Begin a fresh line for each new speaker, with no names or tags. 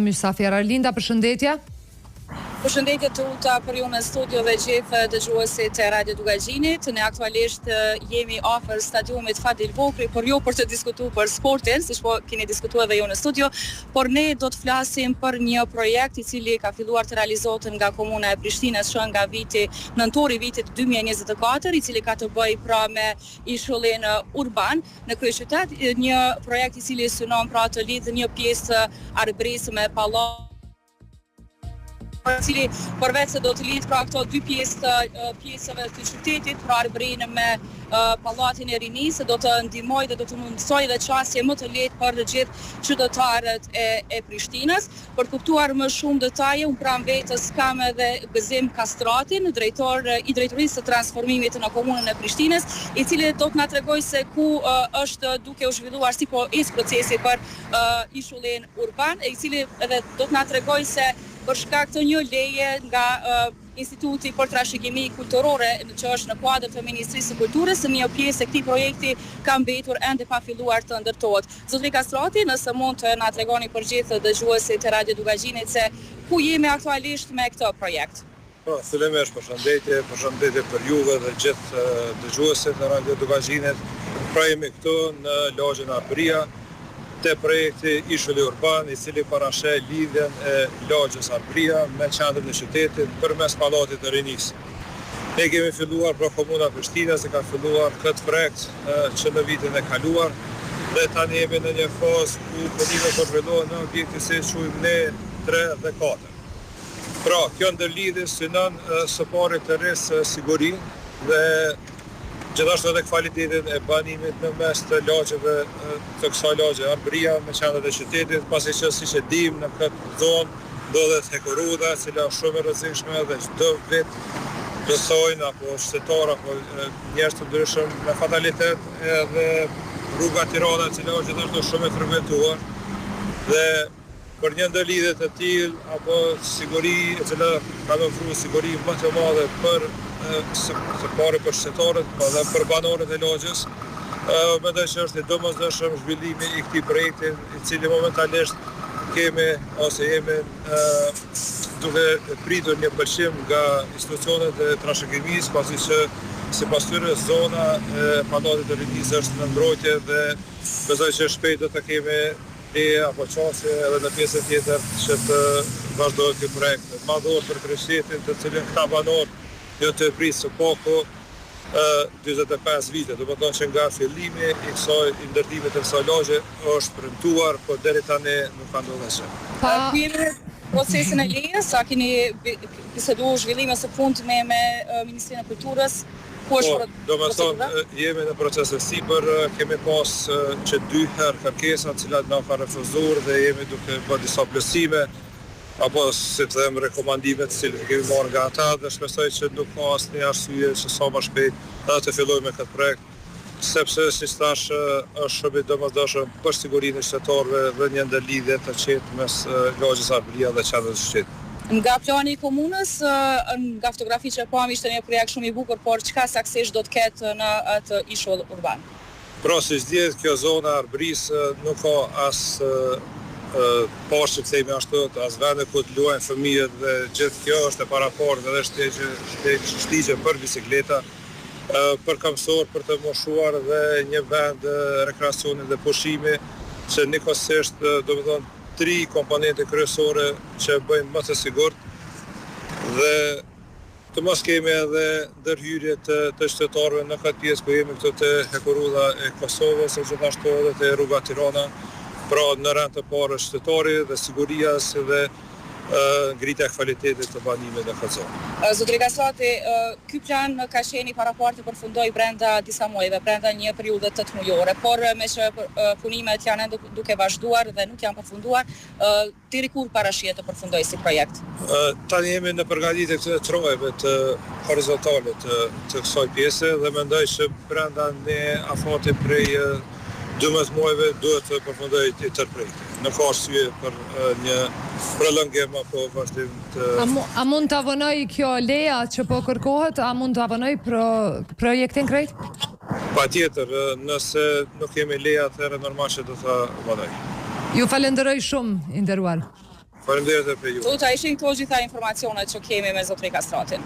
Mysafir Arlinda, përshëndetje.
Përshëndetje të uta për ju në studio dhe gjithë dëgjuesit e Radio Dugagjinit. Ne aktualisht jemi afër stadiumit Fadil Vokri, por jo për të diskutuar për sportin, siç po keni diskutuar edhe ju në studio, por ne do të flasim për një projekt i cili ka filluar të realizohet nga komuna e Prishtinës që nga nëntori vitit 2024, i cili ka të bëjë pra me ishullin urban në kryeqytet, një projekt i cili synon pra të lidhë një pjesë arbërisë me pallat, cili përveç se do të lidh pra këto dy pjesëve të qytetit, pra arbërinë me pallatin e rinisë, do të ndihmojë dhe do të mundsojë dhe çështje më të lehtë për të gjithë qytetarët e Prishtinës. Për të kuptuar më shumë detaje, unë pranë vetes kam edhe Gëzim Kastratin, drejtor i drejtorisë së transformimit në komunën e Prishtinës, i cili do të na tregojë se ku është duke u zhvilluar si po is procesi për ishullin urban, i cili edhe do të na tregojë se për shkak të një leje nga Instituti për Trashëgimi Kulturore që është në kuadër të Ministrisë së Kulturës, një pjesë e këtij projekti ka mbetur ende pa filluar të ndërtohet. Zotri Kastrati, nëse mund të na tregoni për gjithë dëgjuesit e Radio Dugagjinit se ku jemi aktualisht me këtë projekt.
Fillimisht përshëndetje për juve dhe gjithë dëgjuesit e Radio Dugagjinit. Pra jemi këtu në lagjen Arbëria te projekti Ishulli Urban, i cili parasheh lidhjen e lagjës Arbëria me qendrën e qytetit përmes pallatit të rinisë. Ne kemi filluar pra komuna Prishtinës e ka filluar këtë projekt që në vitin e kaluar dhe tani jemi në një fazë ku punimet po zhvillohen në objekte si quajmë ne 3 dhe 4. Pra, kjo ndërlidhje synon së pari të rrisë sigurinë dhe gjithashtu edhe kvalitetin e banimit në mes të lagjeve të kësaj lagje Arbëria me qendrën e qytetit, pasi që siç e dim në këtë zonë ndodhet hekurudha, e cila është shumë e rrezikshme dhe çdo vit rrësojnë apo qytetarë apo njerëz të ndryshëm me fatalitet edhe rruga Tirana, e cila është gjithashtu shumë e frekuentuar dhe për një ndërlidhje të tillë apo siguri e cila ka ofruar siguri më të madhe për së pari për qytetarët, dhe për banorët e lagjës, mendoj që është i domosdoshëm zhvillimi i këtij projekti, i cili momentalisht jemi duke pritur një pëlqim nga institucionet e trashëgimisë, pasi që sipas tyre zona e pallatit të rinisë është në mbrojtje dhe besoj që shpejt do të kemi apo qasje edhe në pjesën tjetër që të vazhdojë ky projekt. Madhor për kryeqytetin, të cilin këta banorë jo të prisë së paku 45 vite, do të thonë që nga fillimi i ndërtimit të kësaj lagje është premtuar, por deri tani nuk ka ndodhur asgjë.
Ku jemi procesin e lejes, a keni biseduar zhvillimin së fundmi me Ministrinë e Kulturës?
Domethënë jemi në proces të sipër, kemi pas që 2 herë kërkesa të cilat na kanë refuzuar dhe jemi duke bërë disa plotësime apo si të them rekomandime të cilat kemi marrë nga ata dhe shpresoj që nuk ka asnjë arsye që sa më shpejt të fillojmë me këtë projekt, sepse si thash është shumë i domosdoshëm për sigurinë e qytetarëve dhe një ndërlidhje të qetë mes lagjës Arbëria dhe qendrës së qytetit.
Nga plani i komunës, nga fotografi që pam ishte një projekt shumë i bukur, por çka saktësisht do të ketë në atë ishull urban?
Pra, siç dihet, kjo zona Arbërisë nuk ka as pashë të themi ashtu, as vende ku të luajnë fëmijët dhe gjithë kjo është e paraportë edhe shtigje për bicikleta, për kamësor, për të moshuar dhe një vend rekreacioni dhe pushimi që nikosisht domethënë 3 komponente kryesore që bëjnë më të sigurt dhe të mos kemi edhe ndërhyrje të qytetarëve në këtë pjesë ku jemi këtu te hekurudha e Kosovës, gjithashtu edhe te rruga Tirana, pra në rend të parë qytetari dhe siguria si dhe ngritja e kvalitetit të banimit në këtë zonë.
Zotri Kastrati, ky plan ka qenë paraport të përfundojë brenda disa muajve, brenda një periudhe 8 mujore, por me që punimet janë duke vazhduar dhe nuk janë përfunduar, deri kur parashihet të përfundojë si projekt?
Tani jemi në përgatitje të trojeve të horizontale të kësaj pjese dhe mendoj që brenda një afati prej 12 muajve duhet të përfundojë i tërë projekti. Në ka arsye për një prolongim apo vazhdim të...
A mund të avonoj kjo leja që po kërkohet? A mund të avonoj projektin krejt?
Patjetër, nëse nuk kemi leja, atëherë normal që do të avonoj.
Ju falenderoj shumë, i nderuar.
Faleminderit për ju.
Zotë, ishin këto gjitha informacionet që kemi me zotëri Kastratin.